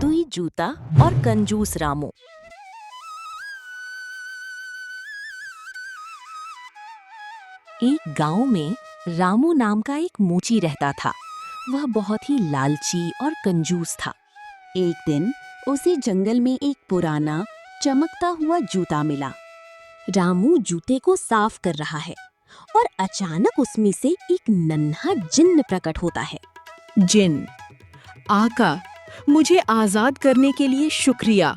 जादुई जूता और कंजूस रामू। एक गांव में रामू नाम का एक मूची रहता था। वह बहुत ही लालची और कंजूस था। एक दिन उसे जंगल में एक पुराना चमकता हुआ जूता मिला। रामू जूते को साफ कर रहा है और अचानक उसमें से एक नन्हा जिन्न प्रकट होता है। जिन, आका, मुझे आजाद करने के लिए शुक्रिया।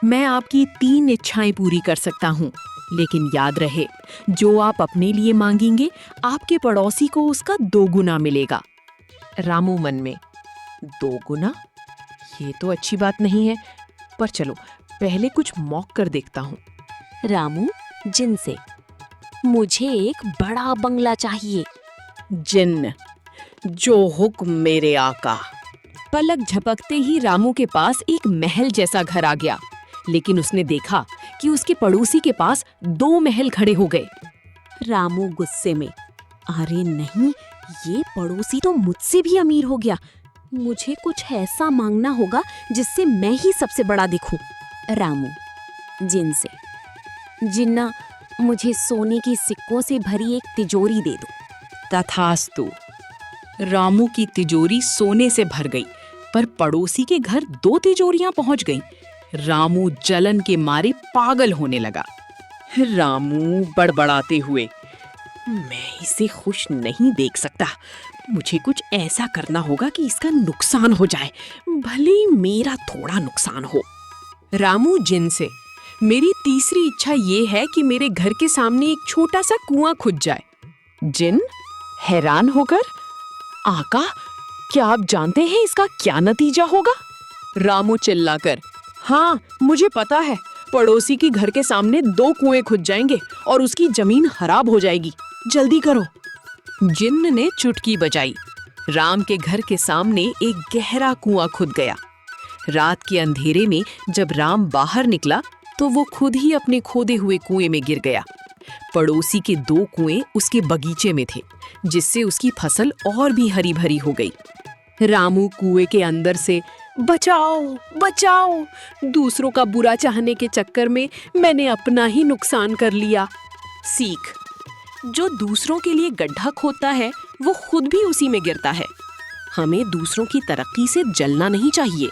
मैं आपकी 3 इच्छाएं पूरी कर सकता हूँ, लेकिन याद रहे, जो आप अपने लिए मांगेंगे आपके पड़ोसी को उसका 2 गुना मिलेगा। रामू मन में, 2 गुना? ये तो अच्छी बात नहीं है, पर चलो पहले कुछ मौक कर देखता हूँ। रामू जिन से, मुझे एक बड़ा बंगला चाहिए। जिन, जो हुक्म मेरे आका। पलक झपकते ही रामू के पास एक महल जैसा घर आ गया, लेकिन उसने देखा कि उसके पड़ोसी के पास 2 महल खड़े हो गए। रामू गुस्से में, अरे नहीं, ये पड़ोसी तो मुझसे भी अमीर हो गया। मुझे कुछ ऐसा मांगना होगा जिससे मैं ही सबसे बड़ा दिखूं। रामू जिन से, जिन्ना, मुझे सोने की सिक्कों से भरी एक तिजोरी दे दो। तथास्तु। रामू की तिजोरी सोने से भर गई, पर पड़ोसी के घर 2 तिजोरियां पहुंच गईं। रामू जलन के मारे पागल होने लगा। रामू बड़बड़ाते हुए, मैं इसे खुश नहीं देख सकता। मुझे कुछ ऐसा करना होगा कि इसका नुकसान हो जाए, भले ही मेरा थोड़ा नुकसान हो। रामू जिन से, मेरी तीसरी इच्छा ये है कि मेरे घर के सामने एक छोटा सा कुआं खुद जाए। जिन हैरान होकर, आका, क्या आप जानते हैं इसका क्या नतीजा होगा? रामू चिल्लाकर, हाँ, मुझे पता है। पड़ोसी की घर के सामने 2 कुएं खुद जाएंगे और उसकी जमीन खराब हो जाएगी। जल्दी करो। जिन्न ने चुटकी बजाई। राम के घर के सामने एक गहरा कुआं खुद गया। रात के अंधेरे में जब राम बाहर निकला तो वो खुद ही अपने खोदे हुए कुएं में गिर गया। पड़ोसी के 2 कुएं उसके बगीचे में थे, जिससे उसकी फसल और भी हरी भरी हो गई। रामू कुएं के अंदर से, बचाओ बचाओ, दूसरों का बुरा चाहने के चक्कर में मैंने अपना ही नुकसान कर लिया। सीख, जो दूसरों के लिए गड्ढा खोदता है वो खुद भी उसी में गिरता है। हमें दूसरों की तरक्की से जलना नहीं चाहिए।